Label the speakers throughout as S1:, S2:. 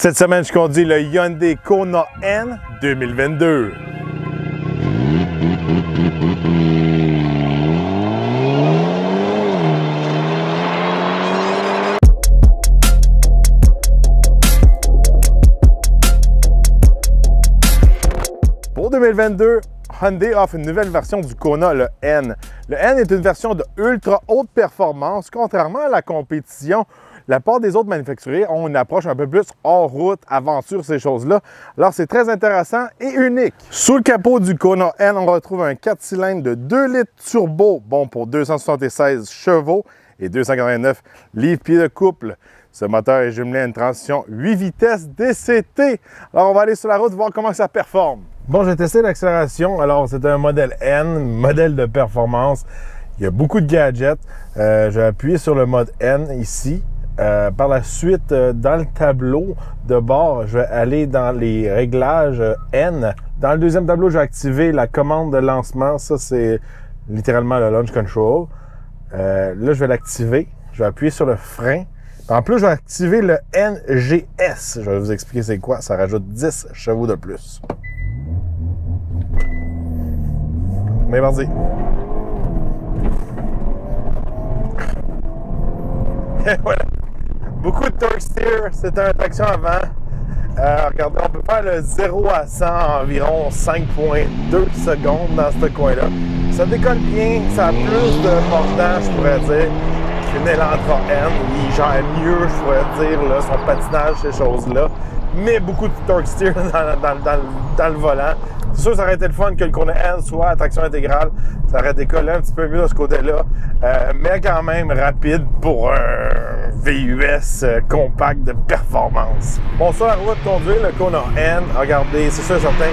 S1: Cette semaine, je conduis le Hyundai Kona N 2022. Pour 2022, Hyundai offre une nouvelle version du Kona, le N. Le N est une version de ultra haute performance. Contrairement à la compétition, la part des autres manufacturiers ont une approche un peu plus hors route, aventure, ces choses-là. Alors, c'est très intéressant et unique. Sous le capot du Kona N, on retrouve un 4 cylindres de 2 litres turbo, bon pour 276 chevaux et 289 livres-pieds de couple. Ce moteur est jumelé à une transmission 8 vitesses DCT. Alors, on va aller sur la route voir comment ça performe. Bon, j'ai testé l'accélération. Alors, c'est un modèle N, modèle de performance. Il y a beaucoup de gadgets. J'ai appuyé sur le mode N ici. Par la suite, dans le tableau de bord, je vais aller dans les réglages N. Dans le deuxième tableau, je vais activer la commande de lancement. Ça, c'est littéralement le launch control. Là, je vais l'activer. Je vais appuyer sur le frein. En plus, je vais activer le NGS. Je vais vous expliquer c'est quoi. Ça rajoute 10 chevaux de plus. Mais vas-y. Et voilà. Beaucoup de torque steer, c'est un traction avant. Regardez, on peut faire le 0 à 100 en environ 5,2 secondes dans ce coin-là. Ça décolle bien, ça a plus de mordant, je pourrais dire, qu'une Elantra N. Il gère mieux, je pourrais dire, là, son patinage, ces choses-là. Mais beaucoup de torque steer dans le volant. C'est sûr que ça aurait été le fun que le Kona N soit à traction intégrale. Ça aurait décollé un petit peu mieux de ce côté-là. Mais quand même rapide pour un VUS compact de performance. Bon, sur la route, conduire le Kona N, regardez, c'est sûr et certain,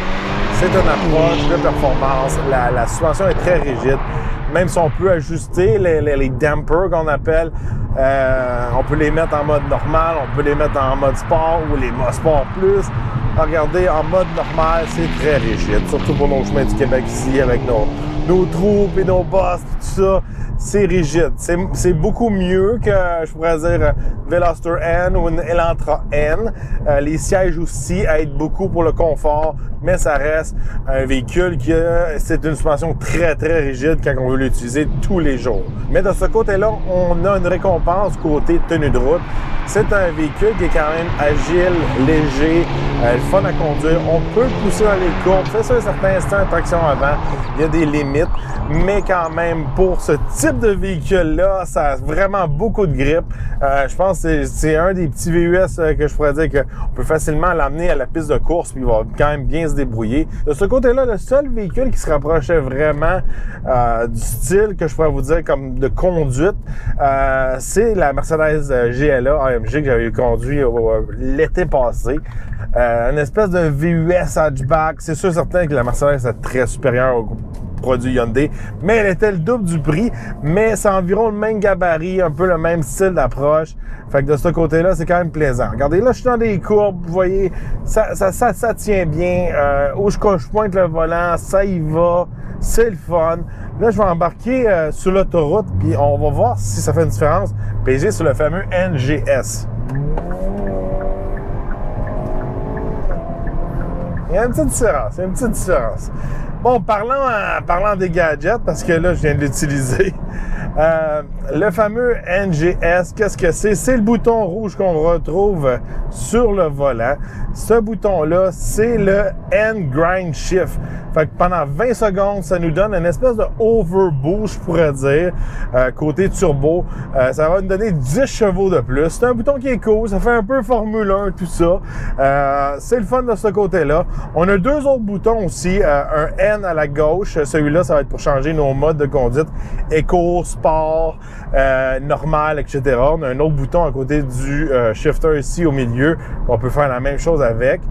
S1: c'est une approche de performance. La suspension est très rigide. Même si on peut ajuster les dampers qu'on appelle, on peut les mettre en mode normal, on peut les mettre en mode sport ou les modes sport plus. Regardez, en mode normal, c'est très rigide, surtout pour nos chemins du Québec ici, avec nos troupes et nos bosses, tout ça. C'est rigide. C'est beaucoup mieux que, je pourrais dire, Veloster N ou une Elantra N. Les sièges aussi aident beaucoup pour le confort, mais ça reste un véhicule qui c'est une suspension très, très rigide quand on veut l'utiliser tous les jours. Mais de ce côté-là, on a une récompense côté tenue de route. C'est un véhicule qui est quand même agile, léger, le fun à conduire. On peut le pousser dans les courbes. C'est sûr, certains instants, traction avant, il y a des limites. Mais quand même, pour ce type de véhicule-là, ça a vraiment beaucoup de grippe. Je pense que c'est un des petits VUS que je pourrais dire qu'on peut facilement l'amener à la piste de course puis il va quand même bien se débrouiller. De ce côté-là, le seul véhicule qui se rapprochait vraiment du style que je pourrais vous dire comme de conduite, c'est la Mercedes GLA AMG que j'avais conduit l'été passé. Une espèce de VUS hatchback. C'est sûr certain que la Mercedes est très supérieure au produit Hyundai, mais elle était le double du prix, mais c'est environ le même gabarit, un peu le même style d'approche. Fait que de ce côté-là, c'est quand même plaisant. Regardez, là, je suis dans des courbes, vous voyez, ça tient bien. Où je pointe le volant, ça y va, c'est le fun. Là, je vais embarquer sur l'autoroute, puis on va voir si ça fait une différence. Peser sur le fameux NGS. Il y a une petite différence, Bon, parlant des gadgets, parce que là, je viens de l'utiliser. Le fameux NGS, qu'est-ce que c'est? C'est le bouton rouge qu'on retrouve sur le volant. Ce bouton-là, c'est le N-Grind Shift. Fait que pendant 20 secondes, ça nous donne une espèce de overboost, je pourrais dire, côté turbo. Ça va nous donner 10 chevaux de plus. C'est un bouton qui est cool, ça fait un peu Formule 1, tout ça. C'est le fun de ce côté-là. On a deux autres boutons aussi, un N à la gauche. Celui-là, ça va être pour changer nos modes de conduite. Éco, sport, normal, etc. On a un autre bouton à côté du shifter ici au milieu. On peut faire la même chose avec.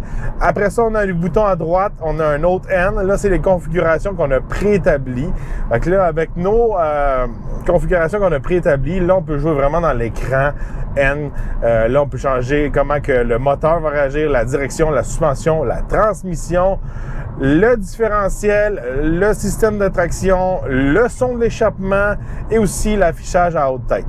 S1: Après ça, on a le bouton à droite. On a un autre N. Là, c'est les configurations qu'on a préétablies. Donc là, avec nos configurations qu'on a préétablies, là, on peut jouer vraiment dans l'écran N. Là, on peut changer comment que le moteur va réagir, la direction, la suspension, la transmission, le différentiel, le système de traction, le son de l'échappement et aussi l'affichage à haute tête.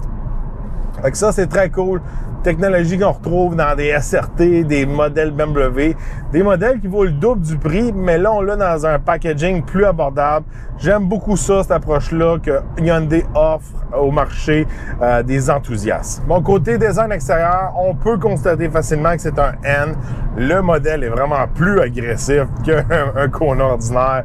S1: Fait que ça, c'est très cool. technologie qu'on retrouve dans des SRT, des modèles BMW, des modèles qui vaut le double du prix, mais là, on l'a dans un packaging plus abordable. J'aime beaucoup ça, cette approche-là que Hyundai offre au marché des enthousiastes. Bon, côté design extérieur, on peut constater facilement que c'est un N. Le modèle est vraiment plus agressif qu'un Kona ordinaire.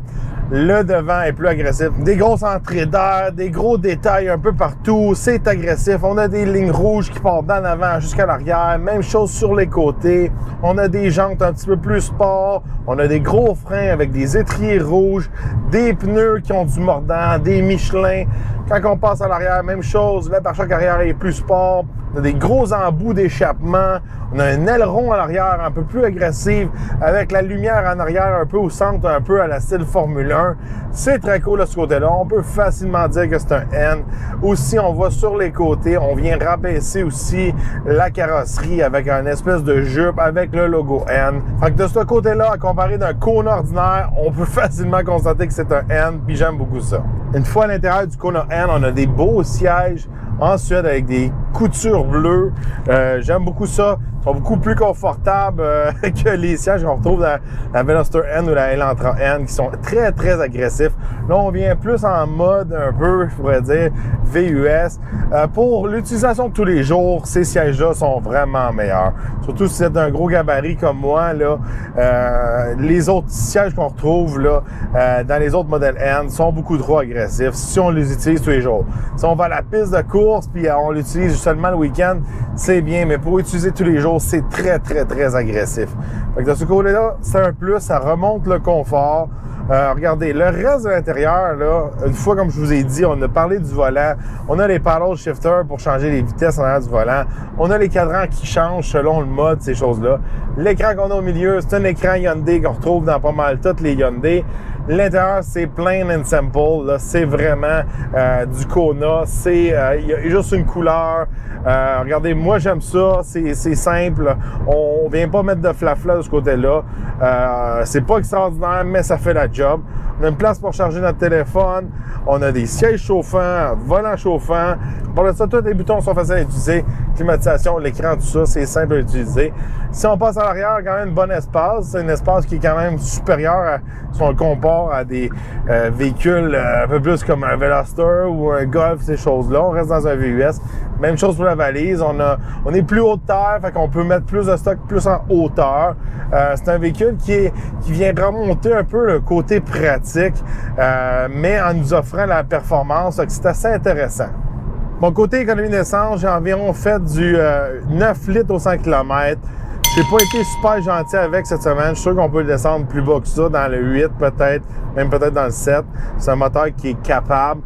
S1: Le devant est plus agressif. Des grosses entrées d'air, des gros détails un peu partout. C'est agressif. On a des lignes rouges qui partent d'en avant jusqu'à l'arrière. Même chose sur les côtés. On a des jantes un petit peu plus sport. On a des gros freins avec des étriers rouges. Des pneus qui ont du mordant. Des Michelin. Quand on passe à l'arrière, même chose. Le pare-choc arrière est plus sport. On a des gros embouts d'échappement. On a un aileron à l'arrière un peu plus agressif avec la lumière en arrière un peu au centre, un peu à la style Formule 1. C'est très cool de ce côté-là. On peut facilement dire que c'est un N. Aussi, on voit sur les côtés, on vient rabaisser aussi la carrosserie avec un espèce de jupe avec le logo N. Fait que de ce côté-là, à comparer d'un Kona ordinaire, on peut facilement constater que c'est un N, puis j'aime beaucoup ça. Une fois à l'intérieur du Kona N, on a des beaux sièges en Suède avec des coutures bleues. J'aime beaucoup ça. Ils sont beaucoup plus confortables que les sièges qu'on retrouve dans la Veloster N ou la Elantra N qui sont très, très agressifs. Là, on vient plus en mode un peu, je pourrais dire, VUS. Pour l'utilisation de tous les jours, ces sièges-là sont vraiment meilleurs. Surtout si c'est un gros gabarit comme moi, là, les autres sièges qu'on retrouve là, dans les autres modèles N sont beaucoup trop agressifs si on les utilise tous les jours. Si on va à la piste de course puis on l'utilise seulement le week-end, c'est bien, mais pour utiliser tous les jours, c'est très, très, très agressif. Fait que de ce côté-là, c'est un plus, ça remonte le confort. Regardez, le reste de l'intérieur, là, une fois, comme je vous ai dit, on a parlé du volant. On a les paddle shifters pour changer les vitesses en arrière du volant. On a les cadrans qui changent selon le mode, ces choses-là. L'écran qu'on a au milieu, c'est un écran Hyundai qu'on retrouve dans pas mal toutes les Hyundai. L'intérieur, c'est plain and simple. Là, c'est vraiment du Kona. C'est y a juste une couleur. Regardez, moi, j'aime ça. C'est simple. On vient pas mettre de flafla de ce côté-là. C'est pas extraordinaire, mais ça fait la job. On a une place pour charger notre téléphone. On a des sièges chauffants, volant chauffant. Pour le ça, tous les boutons sont faciles à utiliser. Climatisation, l'écran, tout ça, c'est simple à utiliser. Si on passe à l'arrière, quand même un bon espace. C'est un espace qui est quand même supérieur si on le compare à des véhicules un peu plus comme un Veloster ou un Golf, ces choses-là. On reste dans un VUS. Même chose pour la valise. On est plus haut de terre, fait qu'on peut mettre plus de stock plus en hauteur. C'est un véhicule qui vient remonter un peu le côté pratique, mais en nous offrant la performance. C'est assez intéressant. Bon, côté économie d'essence, j'ai environ fait du 9 litres au 100 km. J'ai pas été super gentil avec cette semaine. Je suis sûr qu'on peut le descendre plus bas que ça, dans le 8 peut-être, même peut-être dans le 7. C'est un moteur qui est capable.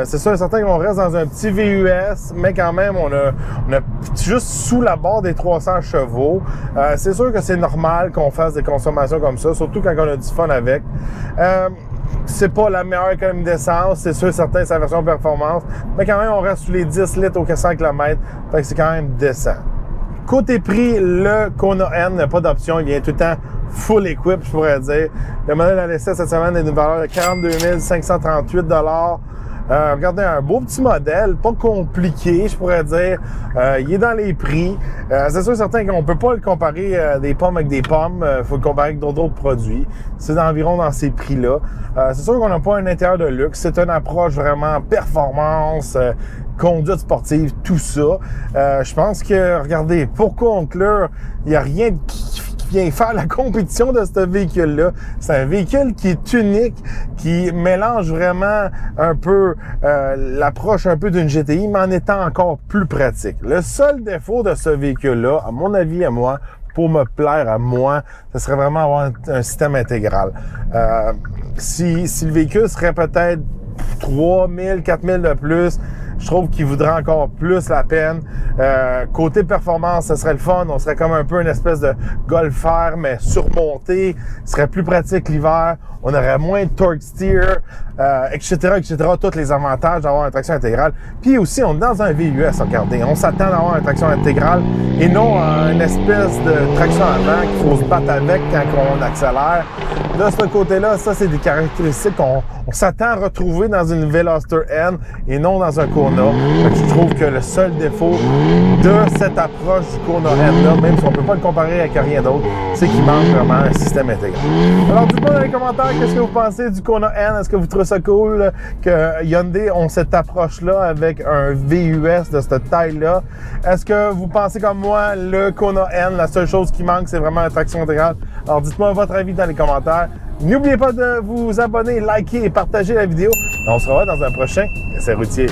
S1: C'est sûr et certain qu'on reste dans un petit VUS, mais quand même, on a juste sous la barre des 300 chevaux. C'est sûr que c'est normal qu'on fasse des consommations comme ça, surtout quand on a du fun avec. C'est pas la meilleure économie d'essence, c'est sûr et certain, c'est la version performance, mais quand même, on reste sous les 10 litres au 100 km, fait que c'est quand même décent. Côté prix, le Kona N n'a pas d'option. Il vient tout le temps full equip, je pourrais dire. Le modèle à l'essai cette semaine est d'une valeur de 42 538 $. Regardez, un beau petit modèle, pas compliqué, je pourrais dire. Il est dans les prix. C'est sûr certain qu'on peut pas le comparer des pommes avec des pommes. Il faut le comparer avec d'autres produits. C'est environ dans ces prix-là. C'est sûr qu'on n'a pas un intérieur de luxe. C'est une approche vraiment performance, conduite sportive, tout ça. Je pense que, regardez, pour conclure, il n'y a rien qui vient faire la compétition de ce véhicule-là. C'est un véhicule qui est unique, qui mélange vraiment un peu l'approche un peu d'une GTI, mais en étant encore plus pratique. Le seul défaut de ce véhicule-là, à mon avis, à moi, pour me plaire à moi, ce serait vraiment avoir un système intégral. Si le véhicule serait peut-être 3 000, 4 000 de plus, je trouve qu'il voudrait encore plus la peine. Côté performance, ce serait le fun. On serait comme un peu une espèce de Golf R, mais surmonté. Ce serait plus pratique l'hiver. On aurait moins de torque steer, etc., etc. Tous les avantages d'avoir une traction intégrale. Puis aussi, on est dans un VUS, regardez. On s'attend d'avoir une traction intégrale et non une espèce de traction avant qu'il faut se battre avec quand on accélère. De ce côté-là, ça, c'est des caractéristiques qu'on s'attend à retrouver dans une Veloster N et non dans un Kona. Kona. Fait que je trouve que le seul défaut de cette approche du Kona N, là, même si on ne peut pas le comparer avec rien d'autre, c'est qu'il manque vraiment un système intégré. Alors dites-moi dans les commentaires qu'est-ce que vous pensez du Kona N. Est-ce que vous trouvez ça cool que Hyundai ont cette approche-là avec un VUS de cette taille-là? Est-ce que vous pensez comme moi, le Kona N, la seule chose qui manque, c'est vraiment la traction intégrale? Alors dites-moi votre avis dans les commentaires. N'oubliez pas de vous abonner, liker et partager la vidéo. On se revoit dans un prochain essai routier.